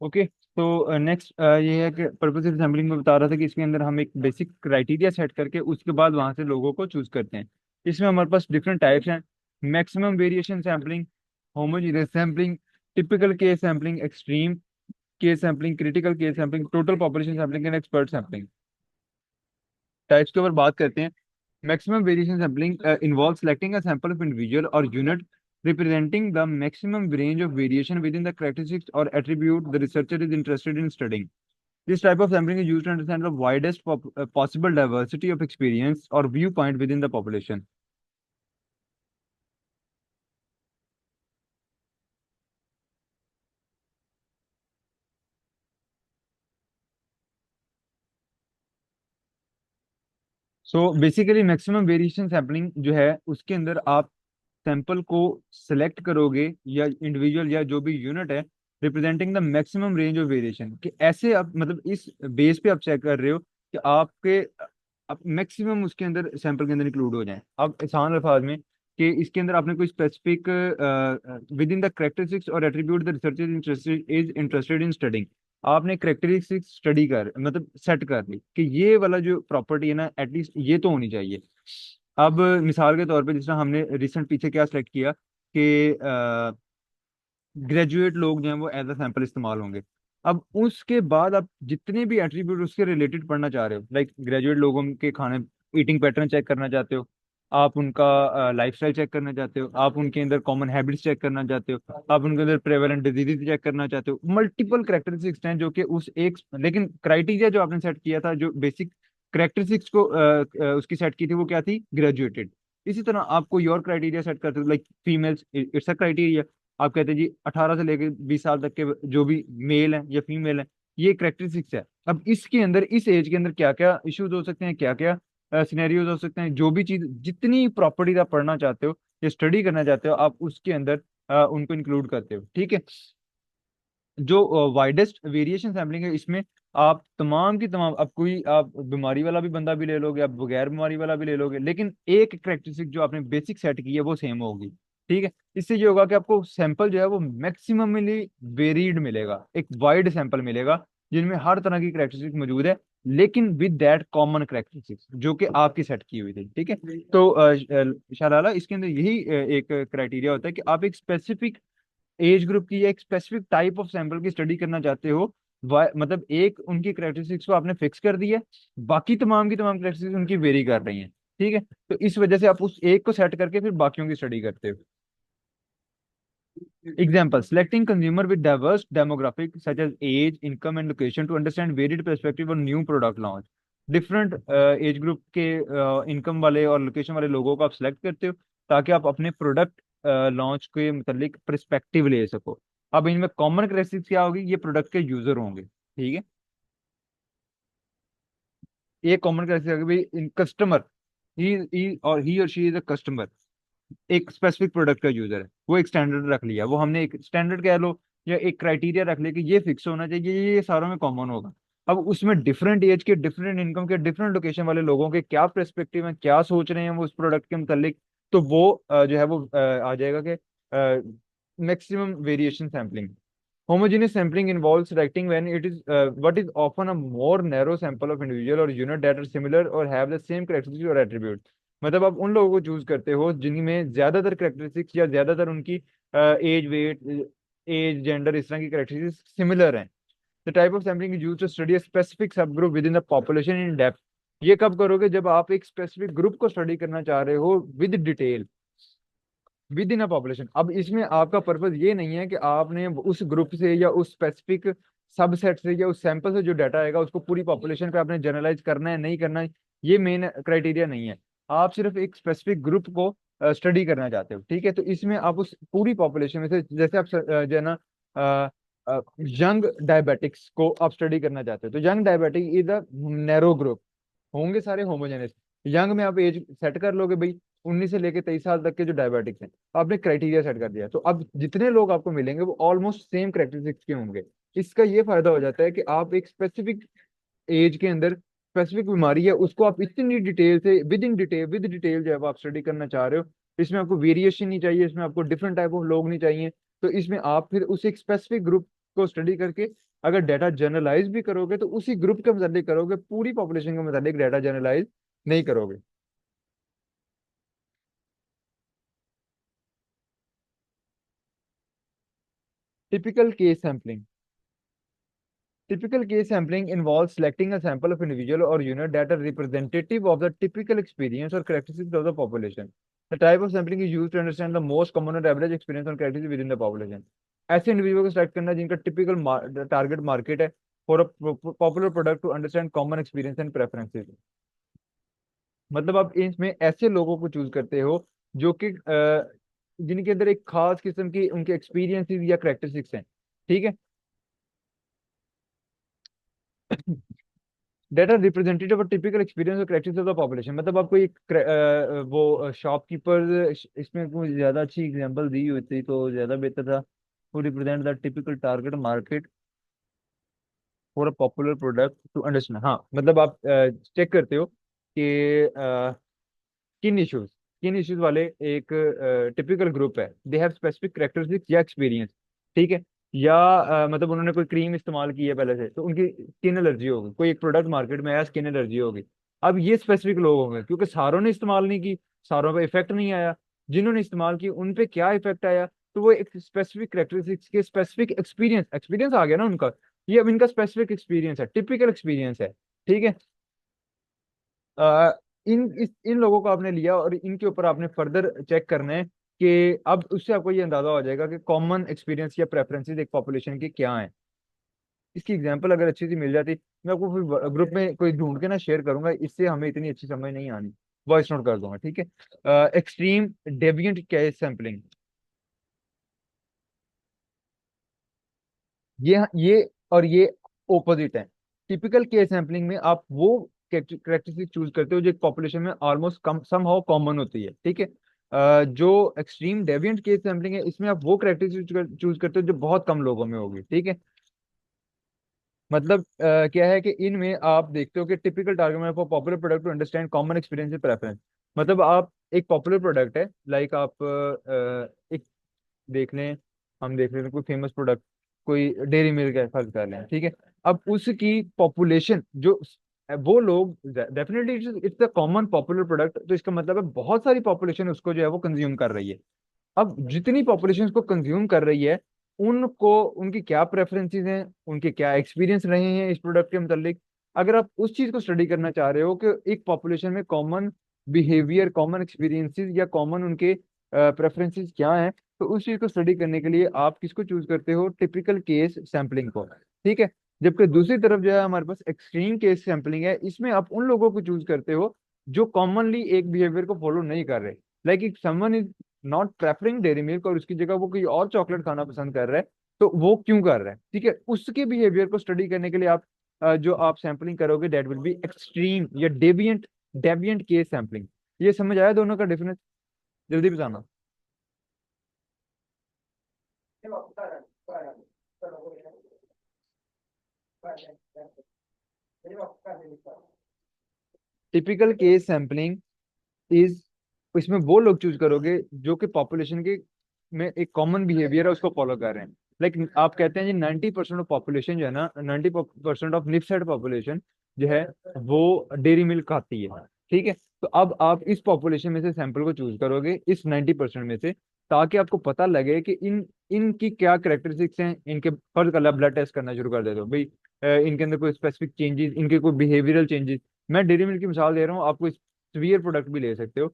Okay. तो next ये है कि पर्पसिव सैम्पलिंग में बता रहा था कि इसके अंदर हम एक बेसिक क्राइटेरिया सेट करके उसके बाद वहां से लोगों को चूज करते हैं। इसमें हमारे पास डिफरेंट टाइप्स हैं। Maximum variation sampling, homogeneous sampling, typical case sampling, extreme case sampling, critical case sampling, total population sampling and expert sampling. Types के ऊपर बात करते हैं। Maximum variation sampling involves selecting a sample of individual or unit representing the maximum range of variation within the characteristics or attribute the researcher is interested in studying. This type of sampling is used to understand the widest possible diversity of experience or viewpoint within the population. So basically maximum variation sampling जो है उसके अंदर आप sample को select करोगे या individual या जो भी यूनिट है representing the maximum range of variation, कि ऐसे आप मतलब इस बेस पे आप चेक कर रहे हो कि आपके आप मैक्सिमम उसके अंदर सैंपल के अंदर इंक्लूड हो जाए। अब आसान अल्फाज में कि इसके अंदर आपने कोई specific within the characteristics और attribute the researcher is interested in studying. आपने करेक्टरिस्टिक्स स्टडी कर मतलब सेट कर ली कि ये वाला जो प्रॉपर्टी है ना एटलीस्ट ये तो होनी चाहिए। अब मिसाल के तौर पे जिस तरह हमने रिसेंट पीछे क्या सेलेक्ट किया कि ग्रेजुएट लोग जो हैं वो एज अ सैंपल इस्तेमाल होंगे। अब उसके बाद आप जितने भी एट्रीब्यूट उसके रिलेटेड पढ़ना चाह रहे हो, लाइक ग्रेजुएट लोगों के खाने ईटिंग पैटर्न चेक करना चाहते हो, आप उनका लाइफस्टाइल चेक करना चाहते हो, आप उनके अंदर कॉमन हैबिट्स चेक करना चाहते हो, आप उनके अंदर प्रेवलेंट डिजीज चेक करना चाहते हो, मल्टीपल करेक्टरिस्टिक्स हैं जो कि उस एक, लेकिन क्राइटेरिया जो आपने सेट किया था जो बेसिक करेक्टरिस्टिक्स को उसकी सेट की थी वो क्या थी, ग्रेजुएटेड। इसी तरह आप कोई और क्राइटेरिया सेट करते हो, like females it's a criteria. आप कहते हैं जी 18 से लेकर 20 साल तक के जो भी मेल हैं या फीमेल हैं, ये करेक्टरिस्टिक्स है। अब इसके अंदर इस एज के अंदर क्या क्या इश्यूज हो सकते हैं, क्या क्या सिनेरियोज हो सकते हैं, जो भी चीज जितनी प्रॉपर्टीज आप पढ़ना चाहते हो या स्टडी करना चाहते हो आप उसके अंदर उनको इंक्लूड करते हो। ठीक है। जो वाइडेस्ट वेरिएशन सैम्पलिंग है इसमें आप तमाम की तमाम, अब कोई आप बीमारी वाला भी बंदा भी ले लोगे, आप बगैर बीमारी वाला भी ले लोगे, लेकिन एक करेक्टरिस्टिक जो आपने बेसिक सेट की है वो सेम होगी। ठीक है। इससे ये होगा कि आपको सैंपल जो है वो मैक्सिममली वेरीड मिलेगा, एक वाइड सैंपल मिलेगा जिनमें हर तरह की करेक्टरिस्टिक मौजूद है, लेकिन विद दैट कॉमन करेक्टरिस्टिक्स जो कि आपकी सेट की हुई थी। ठीक है। तो शालाला इसके अंदर यही एक क्राइटेरिया होता है कि आप एक स्पेसिफिक एज ग्रुप की या एक स्पेसिफिक टाइप ऑफ सैंपल की स्टडी करना चाहते हो। मतलब एक उनकी करेक्टरिस्टिक्स को आपने फिक्स कर दिया, बाकी तमाम की तमाम करेक्टरिस्टिक्स उनकी वेरी कर रही हैं। ठीक है। तो इस वजह से आप उस एक को सेट करके फिर बाकियों की स्टडी करते हो। Example, selecting consumer with diverse demographic such as age, income and location to understand varied perspective on new product launch. Different age group के इनकम वाले और लोकेशन वाले लोगों को आप सेलेक्ट करते हो ताकि आप अपने प्रोडक्ट लॉन्च के मतलब पर्सपेक्टिव ले सको। अब इनमें कॉमन करेक्टरिस्टिक्स क्या होगी, ये प्रोडक्ट के यूजर होंगे। ठीक है। ये कॉमन करेक्टरिस्टिक्स होगी भाई, इन कस्टमर ही और शी इज अ कस्टमर, एक स्पेसिफिक प्रोडक्ट का यूजर है, वो एक स्टैंडर्ड रख लिया, वो हमने एक स्टैंडर्ड कह लो या एक क्राइटेरिया रख लिया कि ये फिक्स होना चाहिए, ये सारों में कॉमन होगा। अब उसमें डिफरेंट एज के, डिफरेंट इनकम के, डिफरेंट लोकेशन वाले लोगों के क्या पर्सपेक्टिव है, क्या सोच रहे हैं वो उस प्रोडक्ट के मुतालिक, तो वो जो है वो आ जाएगा कि maximum variation sampling. Homogeneous sampling involves selecting when it is what is often a more narrow sample of individual or unit that are similar or have the same characteristics or attributes। मतलब आप उन लोगों को choose करते हो जिनमें ज्यादातर characteristics या ज्यादातर उनकी एज, वेट, एज, जेंडर, इस तरह की करेक्टरिस्टिक्स सिमिलर हैं। The type of sampling is used to study a specific sub group within the population in depth. ये कब करोगे, जब आप एक स्पेसिफिक ग्रुप को स्टडी करना चाह रहे हो with detail with in a population. अब इसमें आपका पर्पस ये नहीं है कि आपने उस ग्रुप से या उस स्पेसिफिक सबसेट से या उस सैंपल से जो डाटा आएगा उसको पूरी पॉपुलेशन पे आपने जनरलाइज करना है, नहीं करना है, ये मेन क्राइटेरिया नहीं है। आप सिर्फ एक स्पेसिफिक ग्रुप को स्टडी करना चाहते हो। ठीक है। तो इसमें आप उस पूरी पॉपुलेशन में से जैसे आप जो है ना यंग डायबिटिक्स को आप स्टडी करना चाहते हो, तो young diabetic is a narrow group, होंगे सारे होमोजेनियस। यंग में आप एज सेट कर लोगे भाई 19 से लेके 23 साल तक के जो डायबिटिक्स हैं, आपने क्राइटेरिया सेट कर दिया, तो अब जितने लोग आपको मिलेंगे वो ऑलमोस्ट सेम करेक्टरिस्टिक्स के होंगे। इसका ये फायदा हो जाता है कि आप एक स्पेसिफिक एज के अंदर स्पेसिफिक बीमारी है उसको आप इतनी डिटेल से विद डिटेल जो है वो आप स्टडी करना चाह रहे हो। इसमें आपको वेरिएशन नहीं चाहिए, इसमें आपको डिफरेंट टाइप ऑफ लोग नहीं चाहिए। तो इसमें आप फिर उस एक स्पेसिफिक ग्रुप को स्टडी करके अगर डाटा जनरलाइज भी करोगे तो उसी ग्रुप के मुताबिक करोगे, पूरी पॉपुलेशन के मुताबिक डाटा जनरलाइज नहीं करोगे। Typical case sampling. Typical case sampling involves selecting a sample of individual or unit that are representative of the typical experience or characteristics of the population. The type of sampling is used to understand the most common or average experience or characteristics within the population. ऐसे individual को select करना जिनका typical target market है for a popular product to understand common experience and preferences. मतलब आप इसमें ऐसे लोगों को चूज करते हो जो कि जिनके अंदर एक खास किस्म की उनके एक्सपीरियंसेस या करेक्टरिस्टिक्स हैं। ठीक है। डेट आर रिप्रेजेंटेटिव और टिपिकल एक्सपीरियंस और करेक्टरिस्टिक्स ऑफ द पॉपुलेशन। मतलब आपको एक वो शॉपकीपर, इसमें कोई ज्यादा अच्छी एग्जांपल दी हुई थी तो ज्यादा बेहतर था। To represent the typical target market for a popular product to understand. हाँ मतलब आप चेक करते हो कि किन इश्यूज वाले एक टिपिकल ग्रुप है, दे हैव स्पेसिफिक करेक्टरिस्टिक्स या एक्सपीरियंस। ठीक है। या मतलब उन्होंने कोई क्रीम इस्तेमाल की है पहले से तो उनकी स्किन एलर्जी होगी, कोई एक प्रोडक्ट मार्केट में आया स्किन एलर्जी होगी। अब ये स्पेसिफिक लोग होंगे क्योंकि सारों ने इस्तेमाल नहीं की, सारों पे इफेक्ट नहीं आया। जिन्होंने इस्तेमाल की उन पे क्या इफेक्ट आया, तो वो एक स्पेसिफिक करेक्टरिस्टिक्स के स्पेसिफिक एक्सपीरियंस एक्सपीरियंस आ गया ना उनका। ये अब इनका स्पेसिफिक एक्सपीरियंस है, टिपिकल एक्सपीरियंस है। ठीक है। आ, इन लोगों को आपने लिया और इनके ऊपर आपने फर्दर चेक करना है कि अब उससे आपको ये अंदाजा हो जाएगा कि कॉमन एक्सपीरियंस या प्रेफरेंसेस एक पॉपुलेशन के क्या हैं। इसकी एग्जांपल अगर अच्छी सी मिल जाती मैं आपको फिर ग्रुप में कोई ढूंढ के ना शेयर करूंगा, इससे हमें इतनी अच्छी समझ नहीं आनी। वॉइस नोट कर दूंगा। ठीक है। Extreme deviant case sampling. ये और ये ओपोजिट है। टिपिकल केस सैंपलिंग में आप वो करेक्टरिस्टिक चूज करते हो जो पॉपुलेशन में ऑलमोस्ट कम समहाउ कॉमन होती है। ठीक है। जो एक्सट्रीम डेविएंट केस सैंपलिंग है इसमें आप वो करेक्टरिस्टिक चूज करते हो जो बहुत कम लोगों में होगी। ठीक है। मतलब क्या है कि इनमें आप देखते हो कि typical target for popular product to understand common experience preference. मतलब आप एक पॉपुलर प्रोडक्ट है, लाइक आप एक देख लें, हम देख लें कोई फेमस प्रोडक्ट, कोई डेयरी मिल्क है फर्ज कर लें। ठीक है। अब उसकी पॉपुलेशन जो वो लोग, definitely it's the common popular product, तो इसका मतलब है बहुत सारी पॉपुलेशन उसको जो है वो कंज्यूम कर रही है। अब जितनी पॉपुलेशन को कंज्यूम कर रही है उनको उनकी क्या प्रेफरेंसेस हैं, उनके क्या एक्सपीरियंस रहे हैं इस प्रोडक्ट के मतलब। अगर आप उस चीज को स्टडी करना चाह रहे हो कि एक पॉपुलेशन में कॉमन बिहेवियर, कॉमन एक्सपीरियंसेस या कॉमन उनके प्रेफरेंसेस क्या हैं, तो उस चीज को स्टडी करने के लिए आप किसको चूज करते हो, टिपिकल केस सैंपलिंग को। ठीक है। जबकि दूसरी तरफ जो है हमारे पास एक्सट्रीम केस सैंपलिंग है, इसमें आप उन लोगों को चूज करते हो जो कॉमनली एक बिहेवियर को फॉलो नहीं कर रहे। Like if someone is not preferring dairy milk और उसकी जगह वो कोई और चॉकलेट खाना पसंद कर रहा है, तो वो क्यों कर रहा है। ठीक है। उसके बिहेवियर को स्टडी करने के लिए आप जो आप सैम्पलिंग करोगे दैट विल बी एक्सट्रीम या डेविएंट डेविएंट केस सैम्पलिंग। ये समझ आया दोनों का डिफरेंस? जल्दी बताना। टिपिकल केस सैम्पलिंग इज, इसमें वो लोग चूज करोगे जो कि पॉपुलेशन के में एक कॉमन बिहेवियर है उसको फॉलो कर रहे हैं। लाइक आप कहते हैं जी 90% ऑफ पॉपुलेशन जो है ना, 90% ऑफ लिप्स पॉपुलेशन जो है वो डेयरी मिल्क खाती है। ठीक है। तो अब आप इस पॉपुलेशन में से सैंपल को चूज करोगे इस 90% में से, ताकि आपको पता लगे कि इनकी क्या करेक्टरिस्टिक्स हैं। इनके फर्ज कर ब्लड टेस्ट करना शुरू कर दे दो भाई, इनके अंदर कोई स्पेसिफिक चेंजेस, इनके कोई बिहेवियरल चेंजेस। मैं डेयरी मिल्क की मिसाल दे रहा हूँ, आपको सीवियर प्रोडक्ट भी ले सकते हो।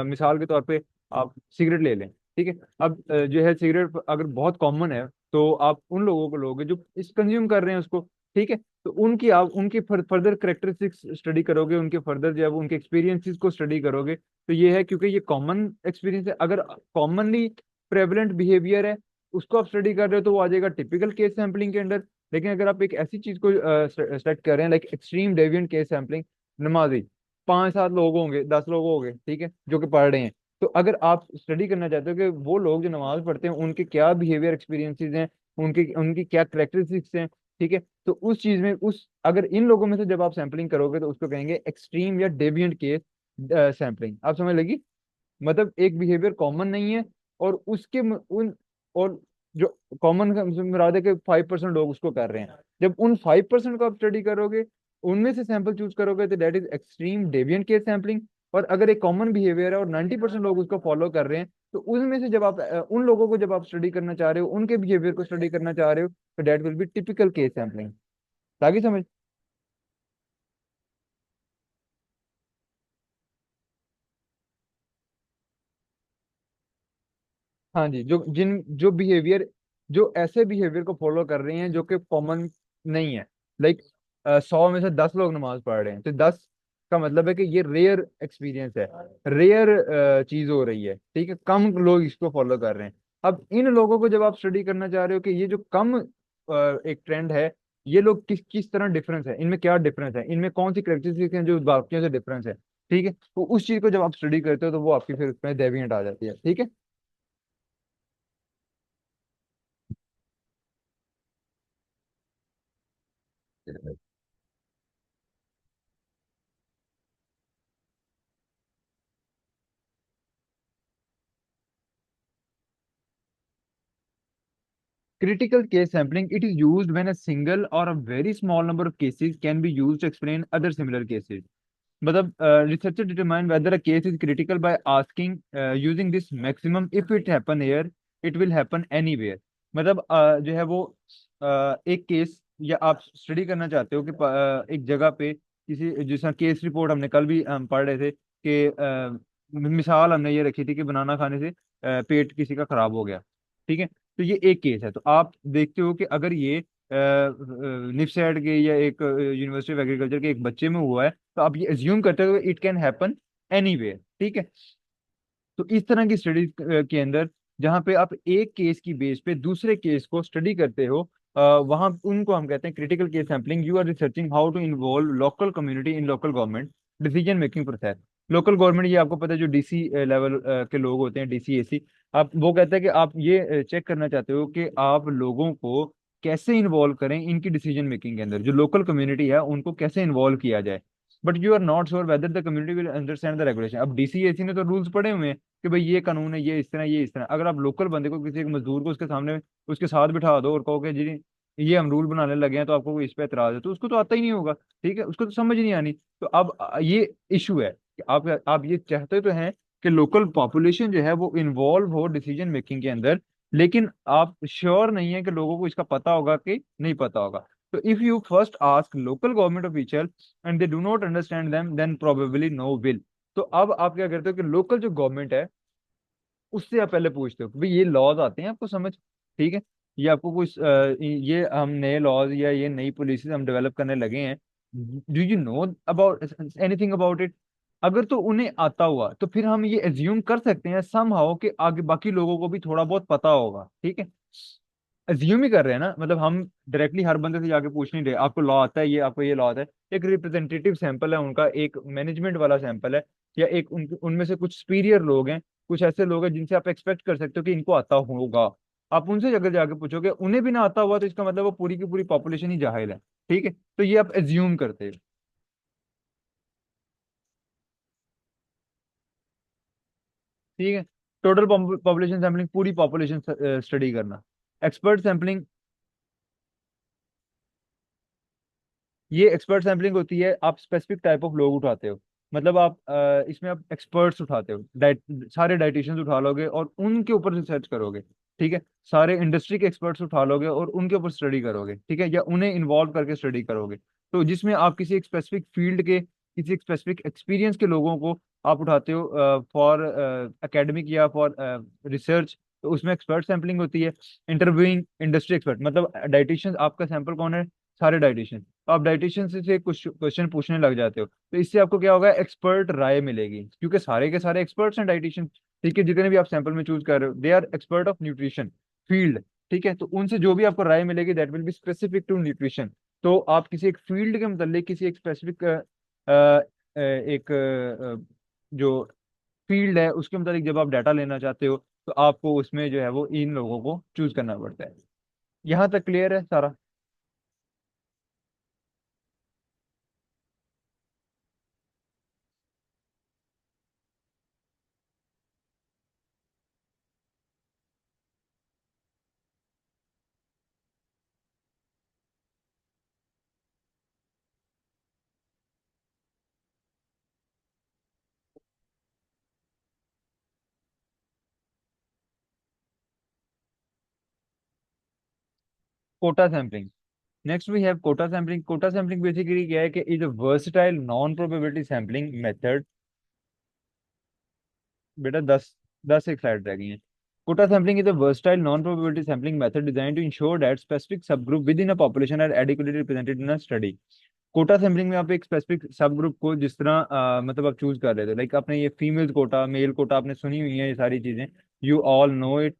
मिसाल के तौर पे आप सिगरेट ले लें। ठीक है। अब जो है सिगरेट अगर बहुत कॉमन है तो आप उन लोगों को लोगे जो इस कंज्यूम कर रहे हैं उसको। ठीक है। तो उनकी आप उनकी फर्दर करेक्टरिस्टिक्स स्टडी करोगे, उनके फर्दर जो है वो उनके एक्सपीरियंसेस को स्टडी करोगे, तो ये है क्योंकि ये कॉमन एक्सपीरियंस है। अगर कॉमनली प्रेवलेंट बिहेवियर है उसको आप स्टडी कर रहे हो तो वो आ जाएगा टिपिकल केस सैम्पलिंग के अंडर। लेकिन अगर आप एक ऐसी चीज को सेलेक्ट कर रहे हैं like extreme deviant case sampling, नमाजी 5-7 लोग होंगे, 10 लोग होंगे, ठीक है, जो कि पढ़ रहे हैं, तो अगर आप स्टडी करना चाहते हो कि वो लोग जो नमाज पढ़ते हैं उनके क्या बिहेवियर एक्सपीरियंसेस हैं, उनकी उनकी क्या करेक्टरिस्टिक्स हैं। ठीक है। तो उस चीज में उस अगर इन लोगों में से जब आप सैम्पलिंग करोगे तो उसको कहेंगे एक्सट्रीम या डेविएंट केस सैम्पलिंग। आप समझ लगी? मतलब एक बिहेवियर कॉमन नहीं है और उसके उन और जो कॉमन मुराद है कि 5% लोग उसको कर रहे हैं। जब उन 5% को आप स्टडी करोगे, उनमें से सैंपल चूज करोगे, तो that is extreme deviant case sampling. और अगर एक कॉमन बिहेवियर है और 90% लोग उसको फॉलो कर रहे हैं, तो उनमें से जब आप उन लोगों को जब आप स्टडी करना चाह रहे हो, उनके बिहेवियर को स्टडी करना चाह रहे हो, तो that will B typical case sampling. ताकि समझ। हाँ जी, जो बिहेवियर, जो ऐसे बिहेवियर को फॉलो कर रहे हैं जो कि कॉमन नहीं है। लाइक 100 में से 10 लोग नमाज पढ़ रहे हैं, तो 10 का मतलब है कि ये रेयर एक्सपीरियंस है, रेयर चीज हो रही है, ठीक है, कम लोग इसको फॉलो कर रहे हैं। अब इन लोगों को जब आप स्टडी करना चाह रहे हो कि ये जो कम एक ट्रेंड है, ये लोग किस किस तरह डिफरेंस है, इनमें क्या डिफरेंस है, इनमें कौन सी करेक्टरिस्टिक्स हैं जो बाकियों से डिफरेंस है, ठीक है, तो उस चीज को जब आप स्टडी करते हो तो वो आपकी फिर उसमें डेविएंट आ जाती है, ठीक है। Critical case sampling, it is used when a single or a very small number of cases can be used to explain other similar cases. मतलब researcher determine whether a case is critical by asking using this maximum, if it happen here it will happen anywhere। मतलब जो है वो एक case, या आप study करना चाहते हो कि एक जगह पे किसी, जैसा केस रिपोर्ट हमने कल भी हम पढ़ रहे थे कि मिसाल हमने ये रखी थी कि बनाना खाने से पेट किसी का खराब हो गया, ठीक है। तो ये एक केस है, तो आप देखते हो कि अगर ये निफ्सेड के या एक यूनिवर्सिटी ऑफ एग्रीकल्चर के एक बच्चे में हुआ है, तो आप ये एज्यूम करते हो इट कैन हैपन एनीवेयर, ठीक है। तो इस तरह की स्टडीज के अंदर, जहाँ पे आप एक केस की बेस पे दूसरे केस को स्टडी करते हो, वहाँ उनको हम कहते हैं critical case sampling. You are researching how to involve local community in local government decision making process. Local government, ये आपको पता है, जो डीसी लेवल के लोग होते हैं, डीसी एसी। आप वो कहते हैं कि आप ये चेक करना चाहते हो कि आप लोगों को कैसे इन्वॉल्व करें इनकी डिसीजन मेकिंग के अंदर, जो लोकल कम्युनिटी है उनको कैसे इन्वॉल्व किया जाए। But you are not sure whether the community will understand the regulation. अब डीसीएसी ने तो रूल्स पढ़े हुए हैं कि भाई ये कानून है, ये इस तरह, ये इस तरह। अगर आप लोकल बंदे को, किसी एक मजदूर को उसके सामने, उसके साथ बिठा दो और कहो कि जी ये हम रूल बनाने लगे हैं तो आपको कोई इस पे एतराज है, तो उसको तो आता ही नहीं होगा, ठीक है, उसको तो समझ ही नहीं आनी। तो अब ये इशू है कि आप ये चाहते तो हैं कि लोकल पॉपुलेशन जो है वो इन्वॉल्व हो डिसीजन मेकिंग के अंदर, लेकिन आप श्योर नहीं है कि लोगों को इसका पता होगा कि नहीं पता होगा। तो if you first ask local government official and they do not understand them, then probably no will. तो अब आप क्या करते हो कि लोकल जो गवर्नमेंट है उससे आप पहले पूछते हो कि भाई ये लॉज आते हैं आपको समझ, ठीक है, ये आपको कुछ ये हम नए लॉज या ये नई पॉलिसीज हम डेवलप करने लगे हैं, do you know about anything about it. अगर तो उन्हें आता हुआ तो फिर हम ये एज्यूम कर सकते हैं समहाउ कि आगे बाकी लोगों को भी थोड़ा बहुत पता होगा, ठीक है। अज्यूम ही कर रहे हैं ना, मतलब हम डायरेक्टली हर बंदे से जाके पूछ नहीं रहे आपको लॉ आता है, ये आपको ये लॉ आता है। एक रिप्रेजेंटेटिव सैंपल है उनका, एक मैनेजमेंट वाला सैंपल है, या एक उनमें से कुछ सुपीरियर लोग हैं, कुछ ऐसे लोग हैं जिनसे आप एक्सपेक्ट कर सकते हो कि इनको आता होगा। आप उनसे अगर जाके पूछोगे उन्हें भी ना आता हुआ, तो इसका मतलब वो पूरी की पूरी पॉपुलेशन ही जाहिल है, ठीक है। तो ये आप एज्यूम करते हो, ठीक है। टोटल पॉपुलेशन सैम्पलिंग, पूरी पॉपुलेशन स्टडी करना। एक्सपर्ट सैम्पलिंग, ये एक्सपर्ट सैम्पलिंग होती है, आप स्पेसिफिक टाइप ऑफ लोग उठाते हो। मतलब आप इसमें आप एक्सपर्ट्स उठाते हो, सारे डाइटिशियंस उठा लोगे और उनके ऊपर रिसर्च करोगे, ठीक है। सारे इंडस्ट्री के एक्सपर्ट्स उठा लोगे और उनके ऊपर स्टडी करोगे, ठीक है, या उन्हें इन्वॉल्व करके स्टडी करोगे। तो जिसमें आप किसी एक स्पेसिफिक फील्ड के, किसी एक स्पेसिफिक एक्सपीरियंस के लोगों को आप उठाते हो फॉर एकेडमिक या फॉर रिसर्च, तो उसमें एक्सपर्ट सैम्पलिंग होती है। इंटरव्यूइंग इंडस्ट्री एक्सपर्ट, मतलब डाइटिशियंस, आपका सैंपल कौन है, सारे डाइटिशियन। तो आप डाइटिशियन से कुछ क्वेश्चन पूछने लग जाते हो, तो इससे आपको क्या होगा, एक्सपर्ट राय मिलेगी, क्योंकि सारे के सारे एक्सपर्ट्स हैं डाइटिशियन, ठीक है, जितने भी आप सैंपल में चूज कर रहे हो they are expert of nutrition field, ठीक है। तो उनसे जो भी आपको राय मिलेगी that will be specific to nutrition. तो आप किसी एक फील्ड के मतलब किसी एक स्पेसिफिक एक जो फील्ड है उसके मतलब जब आप डाटा लेना चाहते हो, तो आपको उसमें जो है वो इन लोगों को चूज करना पड़ता है। यहाँ तक क्लियर है सारा। Quota sampling. Next we have quota sampling. Quota sampling basically क्या है कि is a versatile non probability sampling method. बेटा 10 एक स्लाइड रह गई है। Quota sampling is a versatile non-probability sampling method designed to ensure that specific subgroup within a population are adequately represented in a study. Quota sampling में आप एक specific sub group को जिस तरह मतलब आप चूज कर रहे थे, लाइक आपने ये फीमेल कोटा मेल कोटा आपने सुनी हुई है ये सारी चीजें, यू ऑल नो इट।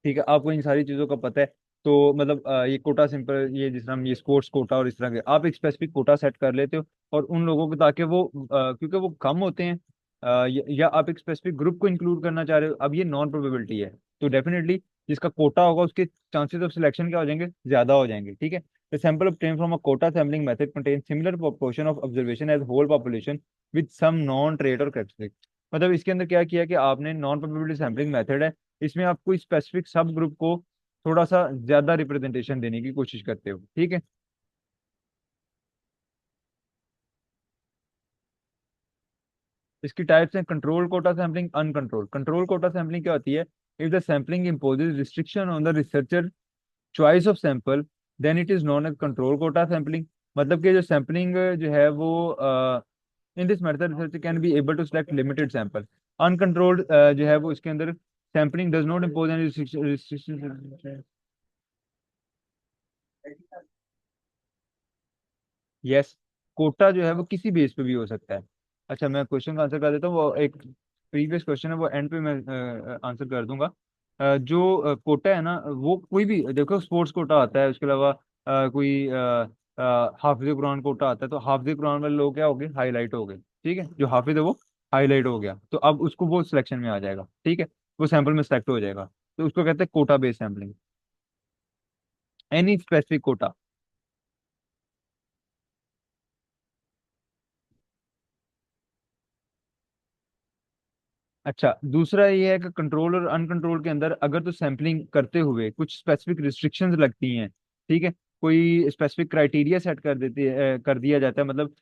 ठीक है, आपको इन सारी चीजों का पता है। तो मतलब ये कोटा सिंपल ये जिस तरह हम ये स्पोर्ट्स कोटा और इस तरह के आप एक स्पेसिफिक कोटा सेट कर लेते हो, और उन लोगों को ताकि वो क्योंकि वो कम होते हैं, या आप एक स्पेसिफिक ग्रुप को इंक्लूड करना चाह रहे हो, अब ये नॉन प्रोबेबिलिटी है, तो डेफिनेटली जिसका कोटा होगा उसके चांसेस ऑफ सिलेक्शन क्या हो जाएंगे, ज्यादा हो जाएंगे। ठीक है, the sample obtained from a quota sampling method contains similar proportion of observation as whole population with some non trait or characteristic। मतलब इसके अंदर क्या किया कि आपने नॉन प्रोबेबिलिटी सैम्पलिंग मेथड है, इसमें आप कोई स्पेसिफिक सब ग्रुप को थोड़ा सा ज्यादा रिप्रेजेंटेशन देने की कोशिश करते हो। ठीक है, इसकी टाइप्स हैं control quota sampling, uncontrol. Control quota sampling क्या होती है, if the sampling imposes restriction on the researcher choice of sample then it is known as control quota sampling. मतलब कि जो सैम्पलिंग जो है वो in this method researcher can be able to select limited sample. Uncontrolled जो है वो इसके अंदर sampling does not impose any restriction. Yes, quota जो है वो किसी बेस पे भी हो सकता है। अच्छा, मैं क्वेश्चन का आंसर कर देता हूँ, वो एक प्रीवियस क्वेश्चन है वो एंड पे मैं आंसर कर दूंगा। जो कोटा है ना वो कोई भी देखो, स्पोर्ट्स कोटा आता है, उसके अलावा कोई हाफिज कुरान कोटा आता है, तो हाफिज कुरान वाले लोग क्या हो गए, हाईलाइट हो गए। ठीक है, जो हाफिज है वो हाईलाइट हो गया, तो अब उसको वो सिलेक्शन में आ जाएगा। ठीक है, वो सैंपल में सेलेक्ट हो जाएगा, तो उसको कहते हैं quota based sampling. Any specific quota. अच्छा, दूसरा ये है कि कंट्रोल और अनकंट्रोल के अंदर अगर तो सैंपलिंग करते हुए कुछ स्पेसिफिक रिस्ट्रिक्शंस लगती हैं, ठीक है, कोई स्पेसिफिक क्राइटेरिया सेट कर देते कर दिया जाता है, मतलब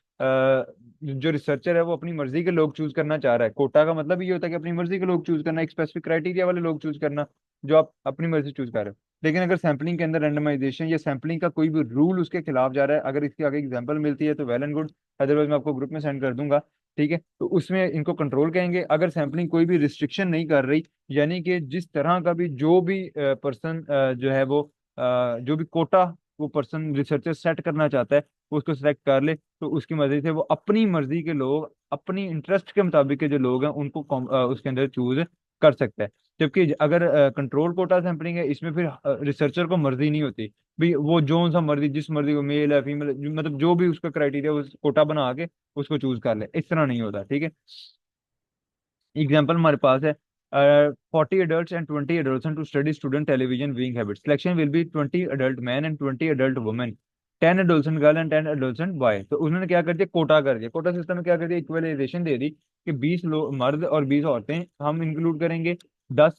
जो रिसर्चर है वो अपनी मर्जी के लोग चूज करना चाह रहा है। कोटा का मतलब ये होता है कि अपनी मर्जी के लोग चूज करना, एक स्पेसिफिक क्राइटेरिया वाले लोग चूज करना जो आप अपनी मर्जी चूज कर रहे हो। लेकिन अगर सैंपलिंग के अंदर रेंडमाइजेशन या सैंपलिंग का कोई भी रूल उसके खिलाफ जा रहा है, अगर इसकी आगे एग्जाम्पल मिलती है तो वेल एंड गुड, अदरवाइज मैं आपको ग्रुप में सेंड कर दूंगा। ठीक है, तो उसमें इनको कंट्रोल कहेंगे। अगर सैम्पलिंग कोई भी रिस्ट्रिक्शन नहीं कर रही, यानी कि जिस तरह का भी जो भी पर्सन जो है वो जो भी कोटा वो पर्सन रिसर्चर सेट करना चाहता है वो उसको सेलेक्ट कर ले, तो उसकी मर्जी से वो अपनी मर्जी के लोग अपनी इंटरेस्ट के मुताबिक के जो लोग हैं उनको उसके अंदर चूज कर सकता है। जबकि अगर कंट्रोल कोटा सैम्पलिंग है, इसमें फिर रिसर्चर को मर्जी नहीं होती भाई, वो जो सा मर्जी जिस मर्जी को मेल है फीमेल मतलब जो भी उसका क्राइटेरिया उस कोटा बना के उसको चूज कर ले, इस तरह नहीं होता। ठीक है, एग्जाम्पल हमारे पास है 40 adults and 20 adolescents to study student television viewing habits. Selection will be 20 adult men and 20 adult women, 10 adolescent girl and 10 adolescent boy। तो उन्होंने क्या कर दिया, कोटा कर दिया, कोटा सिस्टम में क्या कर दिया, इक्वलाइजेशन दे दी कि 20 लोग मर्द और 20 औरतें हम इंक्लूड करेंगे, 10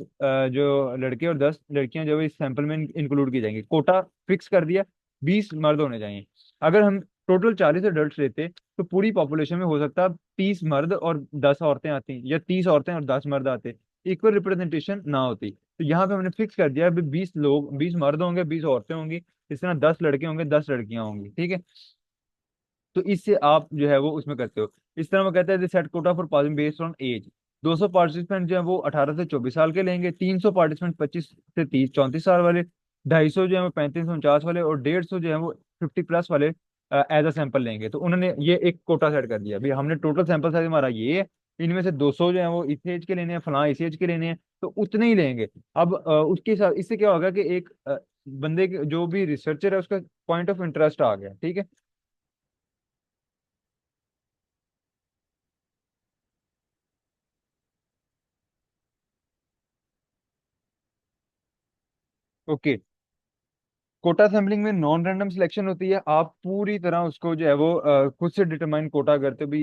जो लड़के और 10 लड़कियां जो इस सैंपल में इंक्लूड की जाएंगी। कोटा फिक्स कर दिया, 20 मर्द होने चाहिए। अगर हम टोटल 40 अडल्ट लेते तो पूरी पॉपुलेशन में हो सकता है 30 मर्द और 10 औरतें आती, या 30 औरतें और 10 मर्द आते, इक्वल रिप्रेजेंटेशन ना होती। तो यहाँ पे हमने फिक्स कर दिया अभी 20 लोग, 20 मर्द होंगे, 20 औरतें होंगी, इस तरह 10 लड़के होंगे, 10 लड़कियां होंगी। ठीक है, तो इससे आप जो है वो उसमें करते हो। इस तरह वो कहते हैं set quota for passing based on age. 200 participant जो है वो 18 से 24 साल के लेंगे, 300 पार्टिसिपेंट 25 से 30 34 साल वाले, 250 जो है वो 35 से 49 वाले, और 150 जो है वो 50 प्लस वाले एज अ सैंपल लेंगे। तो उन्होंने ये एक कोटा सेट कर दिया भाई, हमने टोटल सैंपल साइज हमारा ये है, इनमें से 200 जो है वो इस एज के लेने हैं, फलां इस एज के लेने हैं, तो उतने ही लेंगे। अब उसके साथ इससे क्या होगा कि एक बंदे के जो भी रिसर्चर है उसका पॉइंट ऑफ इंटरेस्ट आ गया। ठीक है, ओके। कोटा सैम्पलिंग में नॉन रैंडम सिलेक्शन होती है, आप पूरी तरह उसको जो है वो खुद से डिटरमाइन कोटा करते हो भी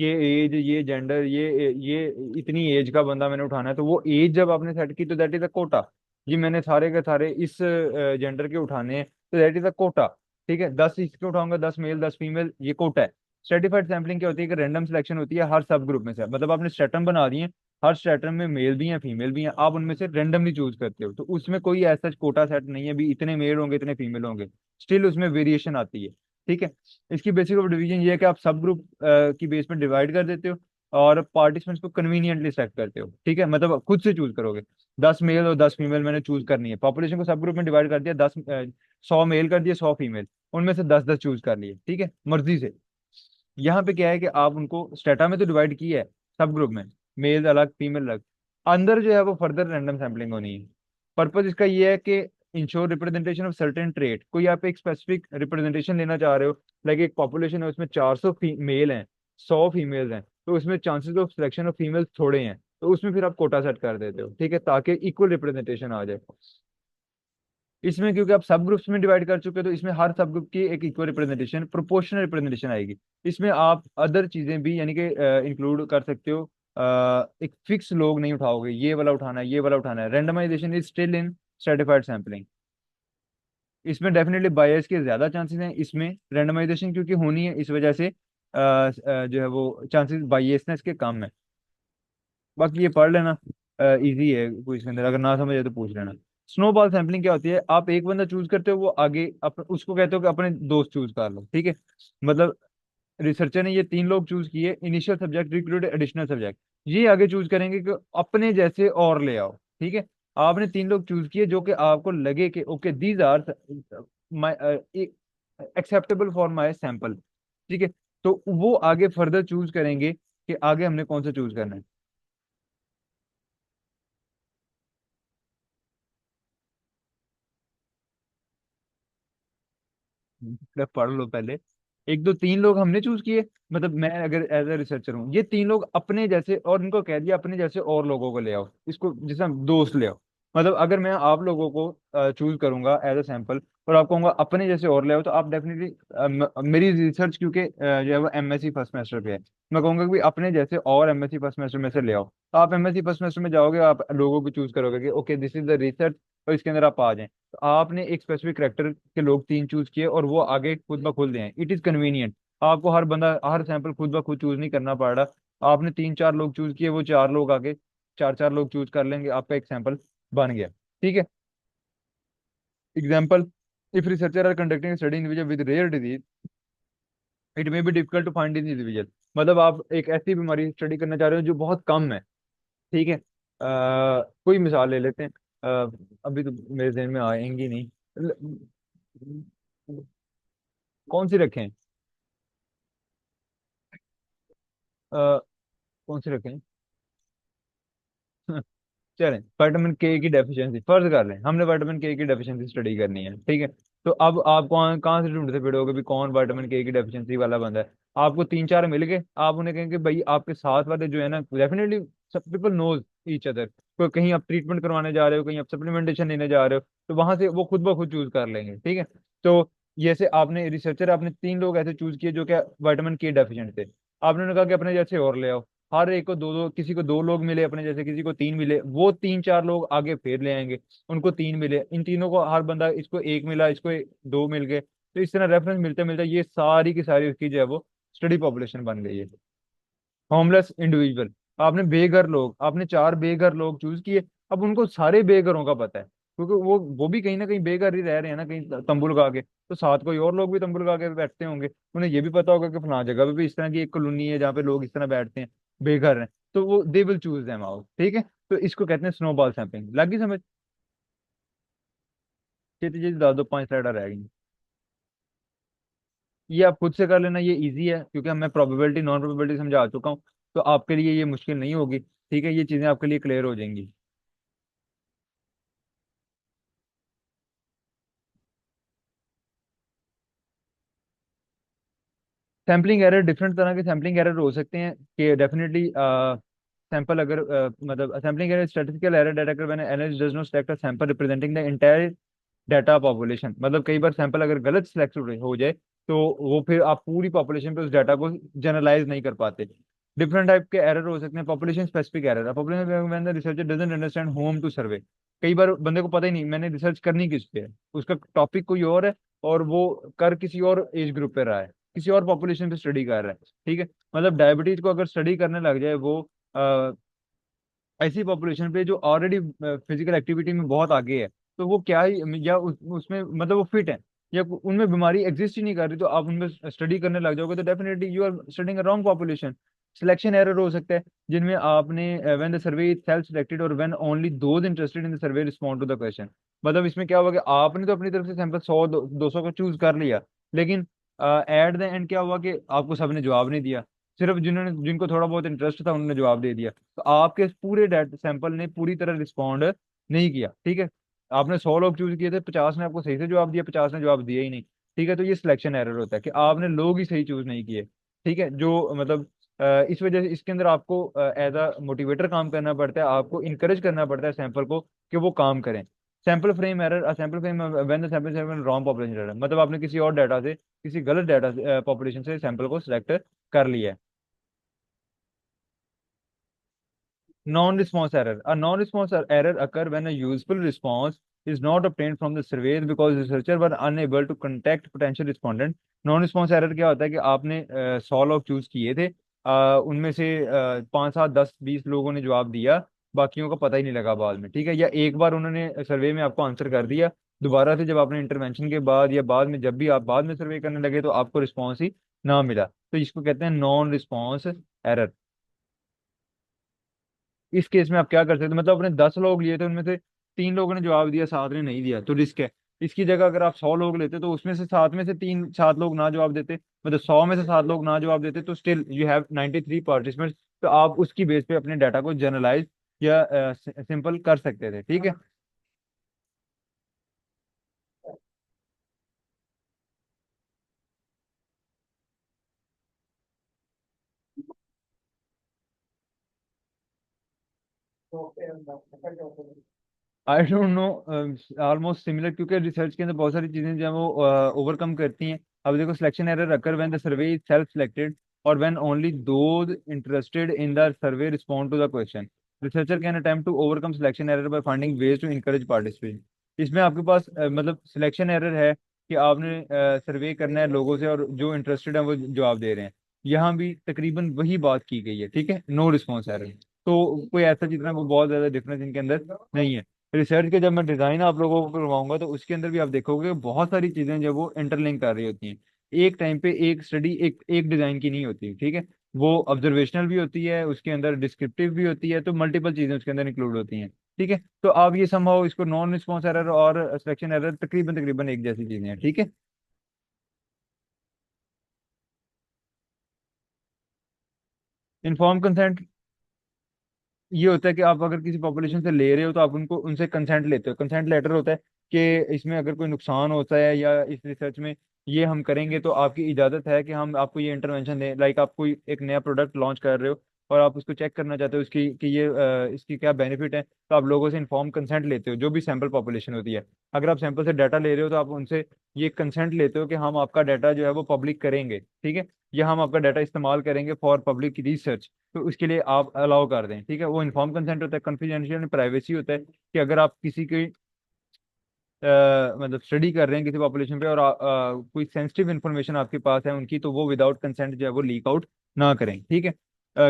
ये एज ये जेंडर ये इतनी एज का बंदा मैंने उठाना है, तो वो एज जब आपने सेट की तो दैट इज अ कोटा। ये मैंने सारे के सारे इस जेंडर के उठाने हैं, तो दैट इज अ कोटा। ठीक है, 10 इसके उठाऊंगा, 10 मेल 10 फीमेल, ये कोटा है। स्ट्रेटिफाइड सैम्पलिंग क्या होती है कि रैंडम सिलेक्शन होती है हर सब ग्रुप में से, मतलब आपने स्ट्रेटम बना दिए, हर स्ट्रेटम में मेल भी हैं फीमेल भी हैं, आप उनमें से रेंडमली चूज करते हो, तो उसमें कोई ऐसा कोटा सेट नहीं है भी इतने मेल होंगे इतने फीमेल होंगे, स्टिल उसमें वेरिएशन आती है। ठीक है। इसकी बेसिक ऑफ डिवीजन ये है कि आप सब ग्रुप की बेस में डिवाइड कर देते हो और पार्टिसिपेंट्स को कन्वीनियंटली सेलेक्ट करते हो। ठीक है, मतलब खुद से चूज करोगे 10 मेल और 10 फीमेल मैंने चूज करनी है, पॉपुलेशन को सब ग्रुप में डिवाइड कर दिया, 100 मेल कर दिए, 100 फीमेल, उनमें से 10-10 चूज कर लिए। ठीक है, मर्जी से। यहाँ पे क्या है कि आप उनको स्टेटा में तो डिवाइड किया है सब ग्रुप में, मेल अलग फीमेल अलग, अंदर जो है वो फर्दर रैंडम सैम्पलिंग होनी है। पर्पज इसका ये है कि ensure representation of certain trait, कोई आप एक स्पेसिफिक रिप्रेजेंटेशन लेना चाह रहे हो, लाइक एक पॉपुलेशन है उसमें 400 मेल हैं, 100 फीमेल्स हैं, तो उसमें chances of selection of females थोड़े हैं, तो उसमें फिर आप कोटा सेट कर देते हो। ठीक है, ताकि इक्वल रिप्रेजेंटेशन आ जाए। इसमें क्योंकि आप सब ग्रुप्स में डिवाइड कर चुके हो, तो इसमें हर सब ग्रुप की एक इक्वल रिप्रेजेंटेशन, प्रोपोर्शनल रिप्रेजेंटेशन आएगी। इसमें आप अदर चीजें भी यानी कि इंक्लूड कर सकते हो। एक फिक्स लोग नहीं उठाओगे, ये वाला उठाना है ये वाला उठाना है। Randomization is still in stratified sampling. इसमें डेफिनेटली बायस के ज्यादा चांसेस हैं, इसमें रैंडमाइजेशन क्योंकि होनी है इस वजह से जो है वो चांसेस बायसनेस के कम है। बाकी ये पढ़ लेना, इजी है कोई इसके अंदर, अगर ना समझ आए तो पूछ लेना। स्नोबॉल सैम्पलिंग क्या होती है, आप एक बंदा चूज करते हो, वो आगे उसको कहते हो कि अपने दोस्त चूज कर लो। ठीक है, मतलब रिसर्चर ने ये 3 लोग चूज किए, initial subject recruited additional subject, ये आगे चूज करेंगे कि अपने जैसे और ले आओ। ठीक है, आपने 3 लोग चूज किए जो कि आपको लगे कि okay these are acceptable for my sample. ठीक है, तो वो आगे फर्दर चूज करेंगे कि आगे हमने कौन सा चूज करना है। पढ़ लो पहले। 1 2 3 लोग हमने चूज किए, मतलब मैं अगर एज ए रिसर्चर हूँ, ये 3 लोग अपने जैसे, और इनको कह दिया अपने जैसे और लोगों को ले आओ, इसको जैसे हम दोस्त ले आओ। मतलब अगर मैं आप लोगों को चूज करूंगा एज ए सैंपल और आपको कहूंगा अपने जैसे और ले आओ, तो आप डेफिनेटली मेरी रिसर्च क्योंकि जो है वो एमएससी फर्स्ट सेमेस्टर पे है, मैं कहूंगा कि भाई अपने जैसे और एमएससी फर्स्ट सेमेस्टर में से ले आओ। तो आप एमएससी फर्स्ट सेमेस्टर में जाओगे, आप लोगों को चूज करोगे कि okay this is the research, और इसके अंदर आप आ जाएं। तो आपने एक स्पेसिफिक करेक्टर के लोग 3 चूज किए और वो आगे खुद ब खुद हैं, इट इज कन्वीनियंट। आपको हर बंदा हर सैंपल खुद ब खुद चूज नहीं करना पड़ रहा, आपने 3 4 लोग चूज किए, वो 4 लोग आगे 4 4 लोग चूज कर लेंगे, आपका एक सैंपल बन गया। ठीक है। Example, if researcher are conducting study individual with rare disease, it may be difficult to find in individual. मतलब आप एक ऐसी बीमारी स्टडी करना चाह रहे हो जो बहुत कम है। ठीक है, कोई मिसाल ले लेते हैं, अभी तो मेरे जहन में आएंगी नहीं। कौन सी रखें? कौन सी रखें? चलें, विटामिन के की डेफिशिएंसी फर्ज कर लें, हमने विटामिन के की डेफिशिएंसी स्टडी करनी है। ठीक है, तो अब आप कौन कहाँ से ढूंढते फिरोगे भी कौन विटामिन के की डेफिशिएंसी वाला बंदा है? आपको 3 4 मिल गए, आप उन्हें कहेंगे भाई आपके साथ वाले जो है ना, डेफिनेटली सब पीपल नोज ईच अदर, तो कहीं आप ट्रीटमेंट करवाने जा रहे हो, कहीं आप सप्लीमेंटेशन लेने जा रहे हो, तो वहां से वो खुद ब खुद चूज कर लेंगे। ठीक है, तो जैसे आपने रिसर्चर, आपने 3 लोग ऐसे चूज किए जो क्या विटामिन के डेफिशिएंट थे, आपने उन्हें कहा कि अपने जैसे और ले आओ, हर एक को दो दो, किसी को 2 लोग मिले अपने जैसे, किसी को 3 मिले, वो 3 4 लोग आगे फिर ले आएंगे, उनको 3 मिले, इन तीनों को हर बंदा, इसको 1 मिला, इसको 2 मिल गए, तो इस तरह रेफरेंस मिलते मिलते ये सारी की सारी उसकी जो है वो स्टडी पॉपुलेशन बन गई है। होमलेस इंडिविजुअल, आपने बेघर लोग, आपने 4 बेघर लोग चूज किए, अब उनको सारे बेघरों का पता है, क्योंकि वो भी कहीं ना कहीं बेघर ही रह रहे हैं ना, कहीं तंबू लगा के, तो साथ कोई और लोग भी तंबू लगा के बैठते होंगे, उन्हें ये भी पता होगा कि फलां जगह पे भी इस तरह की एक कॉलोनी है जहाँ पे लोग इस तरह बैठते हैं, बेघर हैं, तो वो they will choose them out. ठीक है, तो इसको कहते हैं स्नोबॉल सैंपलिंग। लगी समझ? छेती छेती दादो 5 स्लाइडर रह गई। ये आप खुद से कर लेना, ये इजी है क्योंकि मैं प्रोबेबिलिटी नॉन प्रोबेबिलिटी समझा चुका हूँ, तो आपके लिए ये मुश्किल नहीं होगी। ठीक है, ये चीजें आपके लिए क्लियर हो जाएंगी। सैम्पलिंग एरर, डिफरेंट तरह के सैम्पलिंग एरर हो सकते हैं कि डेफिनेटली सैंपल अगर मतलब sampling error, statistical error data अगर मैंने analyst does not select a sample representing the entire data population, मतलब कई बार सैंपल अगर गलत सिलेक्ट हो जाए, तो वो फिर आप पूरी पॉपुलेशन पे उस डाटा को जनरलाइज नहीं कर पाते। डिफरेंट टाइप के एरर हो सकते हैं, population specific error, population researcher doesn't understand home to survey, कई बार बंदे को पता ही नहीं मैंने रिसर्च करनी किस पे है, उसका टॉपिक कोई और है और वो कर किसी और एज ग्रुप पे रहा है, किसी और पॉपुलेशन पे स्टडी कर रहा है। ठीक है, मतलब डायबिटीज को अगर स्टडी करने लग जाए वो ऐसी पॉपुलेशन पे जो ऑलरेडी फिजिकल एक्टिविटी में बहुत आगे है, तो वो क्या ही, या उसमें मतलब वो फिट है, या उनमें बीमारी एग्जिस्ट ही नहीं कर रही, तो आप उनमें स्टडी करने लग जाओगे तो definitely you are studying a wrong population. Selection error हो सकता है, जिनमें आपने when the survey is self selected और when only those interested in the survey respond to the question. मतलब इसमें क्या हुआ कि आपने तो अपनी तरफ से सैंपल 100 200 को चूज कर लिया, लेकिन एट द एंड क्या हुआ कि आपको सबने जवाब नहीं दिया, सिर्फ जिन्होंने जिनको थोड़ा बहुत इंटरेस्ट था उन्होंने जवाब दे दिया। तो आपके पूरे डाटा सैंपल ने पूरी तरह रिस्पॉन्ड नहीं किया, ठीक है। आपने 100 लोग चूज किए थे, 50 ने आपको सही से जवाब दिया, 50 ने जवाब दिया ही नहीं, ठीक है। तो ये सिलेक्शन एरर होता है कि आपने लोग ही सही चूज नहीं किए, ठीक है। जो मतलब इस वजह से इसके अंदर आपको एज अ मोटिवेटर काम करना पड़ता है, आपको इंकरेज करना पड़ता है सैंपल को कि वो काम करें। Sample frame error, sample frame when the sample wrong population error, मतलब आपने किसी और डाटा से, किसी गलत डाटा पॉपुलेशन से सैंपल को सिलेक्ट कर लिया है। Non-response error. A non-response error occur when a useful response is not obtained from the surveys because researchers were unable to contact potential respondent. Non-response error क्या होता है कि आपने 100 लोग चूज किए थे, उनमें से 5 7 10 20 लोगों ने जवाब दिया, बाकियों का पता ही नहीं लगा बाद में, ठीक है। या एक बार उन्होंने सर्वे में आपको आंसर कर दिया, दोबारा से जब आपने इंटरवेंशन के बाद या बाद में जब भी आप बाद में सर्वे करने लगे तो आपको रिस्पॉन्स ही ना मिला, तो इसको कहते हैं नॉन रिस्पॉन्स एरर। इस केस में आप क्या कर सकते हो, मतलब अपने 10 लोग लिए थे, उनमें से 3 लोगों ने जवाब दिया, 7 ने नहीं दिया, तो रिस्क है। इसकी जगह अगर आप 100 लोग लेते तो उसमें से 7 में से 3 7 लोग ना जवाब देते, मतलब 100 में से 7 लोग ना जवाब देते, तो स्टिल यू हैव 93 पार्टिसिपेंट्स। तो आप उसकी बेस पे अपने डाटा को जनरलाइज या सिंपल कर सकते थे, ठीक है। I don't know, almost similar, क्योंकि रिसर्च के अंदर बहुत सारी चीजें जो है वो ओवरकम करती हैं। अब देखो, selection error occur when the survey is self selected और when only those interested in the survey respond to the question. Researcher can attempt to overcome selection error by finding ways to encourage participation. इसमें आपके पास मतलब selection error है कि आपने सर्वे करना है लोगों से और जो इंटरेस्टेड है वो जवाब दे रहे हैं। यहाँ भी तकरीबन वही बात की गई है, ठीक है, नो रिस्पॉन्स एरर। तो कोई ऐसा जितना वो बहुत ज्यादा डिफरेंस इनके अंदर नहीं है। रिसर्च के जब मैं डिजाइन आप लोगों को करवाऊंगा तो उसके अंदर भी आप देखोगे बहुत सारी चीजें जब वो इंटरलिंक कर रही होती हैं। एक टाइम पे एक स्टडी एक एक डिजाइन की नहीं होती, ठीक है। वो ऑब्जर्वेशनल भी होती है, उसके अंदर डिस्क्रिप्टिव भी होती है, तो मल्टीपल चीजें उसके अंदर इंक्लूड होती हैं, ठीक है। तो आप ये संभव इसको नॉन रिस्पॉन्स एरर और सिलेक्शन एरर तकरीबन तकरीबन एक जैसी चीजें हैं, ठीक है। इन्फॉर्म कंसेंट ये होता है कि आप अगर किसी पॉपुलेशन से ले रहे हो तो आप उनको उनसे कंसेंट लेते हो। कंसेंट लेटर होता है कि इसमें अगर कोई नुकसान होता है या इस रिसर्च में ये हम करेंगे तो आपकी इजाज़त है कि हम आपको ये इंटरवेंशन दें। लाइक आप कोई एक नया प्रोडक्ट लॉन्च कर रहे हो और आप उसको चेक करना चाहते हो उसकी कि ये इसकी क्या बेनिफिट है, तो आप लोगों से इन्फॉर्म कंसेंट लेते हो, जो भी सैंपल पॉपुलेशन होती है। अगर आप सैंपल से डाटा ले रहे हो तो आप उनसे ये कंसेंट लेते हो कि हम आपका डाटा जो है वो पब्लिक करेंगे, ठीक है, या हम आपका डाटा इस्तेमाल करेंगे फॉर पब्लिक रिसर्च। तो उसके लिए आप अलाउ कर दें, ठीक है। वो इन्फॉर्म कंसेंट होता है, कॉन्फिडेंशियल प्राइवेसी होता है कि अगर आप किसी की मतलब स्टडी कर रहे हैं किसी पॉपुलेशन पे और कोई सेंसिटिव इन्फॉर्मेशन आपके पास है उनकी, तो वो विदाउट कंसेंट जो है वो लीक आउट ना करें, ठीक है।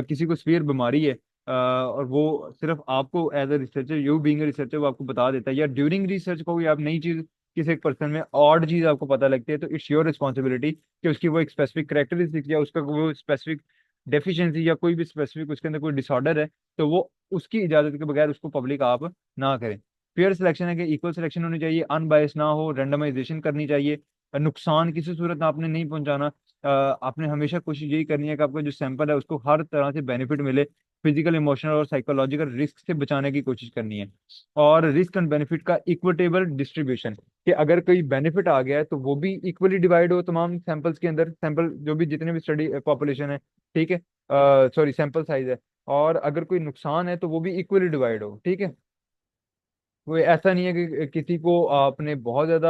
किसी को सीवियर बीमारी है और वो सिर्फ आपको as a researcher, you being researcher, वो आपको बता देता है, या ड्यूरिंग रिसर्च कोई आप नई चीज किसी एक पर्सन में ऑड चीज आपको पता लगती है, तो इट्स योर रिस्पॉन्सिबिलिटी कि उसकी वो एक स्पेसिफिक करेक्टरिस्टिक या उसका वो स्पेसिफिक डेफिशिएंसी या कोई भी स्पेसिफिक उसके अंदर कोई डिसऑर्डर है, तो वो उसकी इजाजत के बगैर उसको पब्लिक आप ना करें। फेयर सिलेक्शन है कि इक्वल सिलेक्शन होनी चाहिए, अनबायस ना हो, रेंडमाइजेशन करनी चाहिए, नुकसान किसी सूरत में आपने नहीं पहुंचाना। आपने हमेशा कोशिश यही करनी है कि आपका जो सैंपल है उसको हर तरह से बेनिफिट मिले, फिजिकल इमोशनल और साइकोलॉजिकल रिस्क से बचाने की कोशिश करनी है। और रिस्क एंड बेनिफिट का इक्विटेबल डिस्ट्रीब्यूशन, कि अगर कोई बेनिफिट आ गया है तो वो भी इक्वली डिवाइड हो तमाम सैंपल्स के अंदर, सैंपल जो भी जितने भी स्टडी पॉपुलेशन है, ठीक है, सॉरी सैंपल साइज है। और अगर कोई नुकसान है तो वो भी इक्वली डिवाइड हो, ठीक है। कोई ऐसा नहीं है कि किसी को आपने बहुत ज्यादा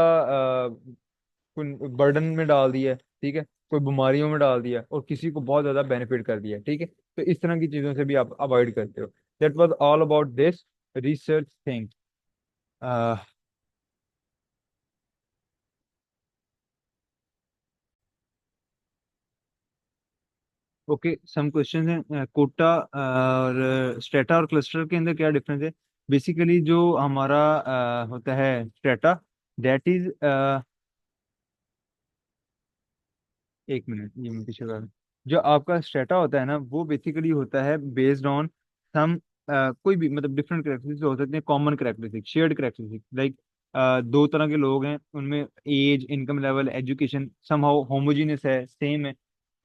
कोई बर्डन में डाल दिया है, ठीक है, कोई बीमारियों में डाल दिया और किसी को बहुत ज्यादा बेनिफिट कर दिया, ठीक है। तो इस तरह की चीजों से भी आप अवॉइड करते हो। That was all about this research thing. Okay, some question है, कोटा और स्ट्रेटा और क्लस्टर के अंदर क्या डिफरेंस है? बेसिकली जो हमारा होता है स्ट्रेटा, दैट इज, एक मिनट, ये मैं पीछे कर, जो आपका स्ट्रेटा होता है ना, वो बेसिकली होता है बेस्ड ऑन सम, कोई भी मतलब डिफरेंट करेक्टरिस्टिक्स हो सकते हैं, common characteristic, shared characteristic, like दो तरह के लोग हैं, उनमें age, income level, education somehow homogeneous है, सेम है,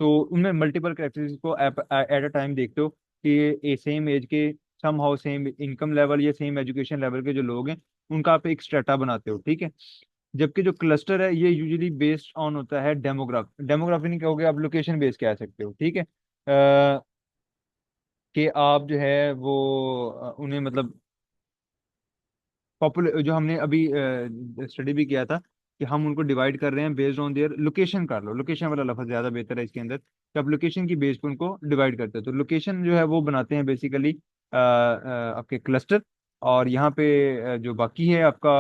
तो उनमें मल्टीपल करेक्टरिस्टिक्स को एट अ टाइम देखते हो कि ये सेम एज के, समहाउ सेम इनकम लेवल या सेम एजुकेशन लेवल के जो लोग हैं, उनका आप एक स्ट्रेटा बनाते हो, ठीक है। जबकि जो क्लस्टर है ये यूजुअली बेस्ड ऑन होता है डेमोग्राफी नहीं कहोगे आप, लोकेशन बेस्ड कह सकते हो, ठीक है। कि आप जो है वो उन्हें मतलब पॉपुलर, जो हमने अभी स्टडी भी किया था कि हम उनको डिवाइड कर रहे हैं बेस्ड ऑन देयर लोकेशन, कर लो लोकेशन वाला लफ्ज ज्यादा बेहतर है इसके अंदर, कि आप लोकेशन की बेस पे उनको डिवाइड करते हो, तो लोकेशन जो है वो बनाते हैं बेसिकली आपके क्लस्टर। और यहाँ पे जो बाकी है आपका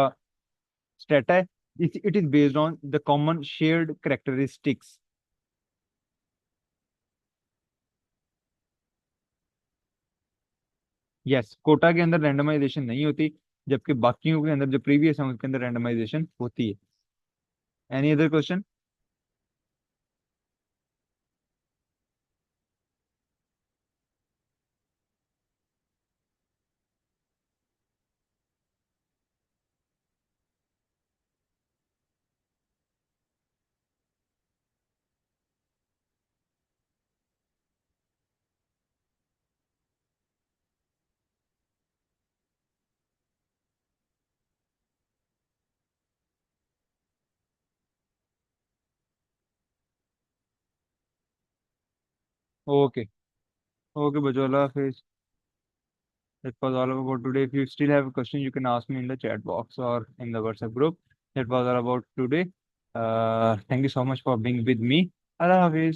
स्टेटा है, it is based on the common shared characteristics. Yes, quota के अंदर रैंडमाइजेशन नहीं होती, जबकि बाकियों के अंदर जो प्रीवियस है उसके अंदर रैंडमाइजेशन होती है। Any other question? Okay, okay बजोला, फिर that was all about today. If you still have a question, you can ask me in the chat box or in the WhatsApp group. That was all about today. Thank you so much for being with me. Allah Hafiz.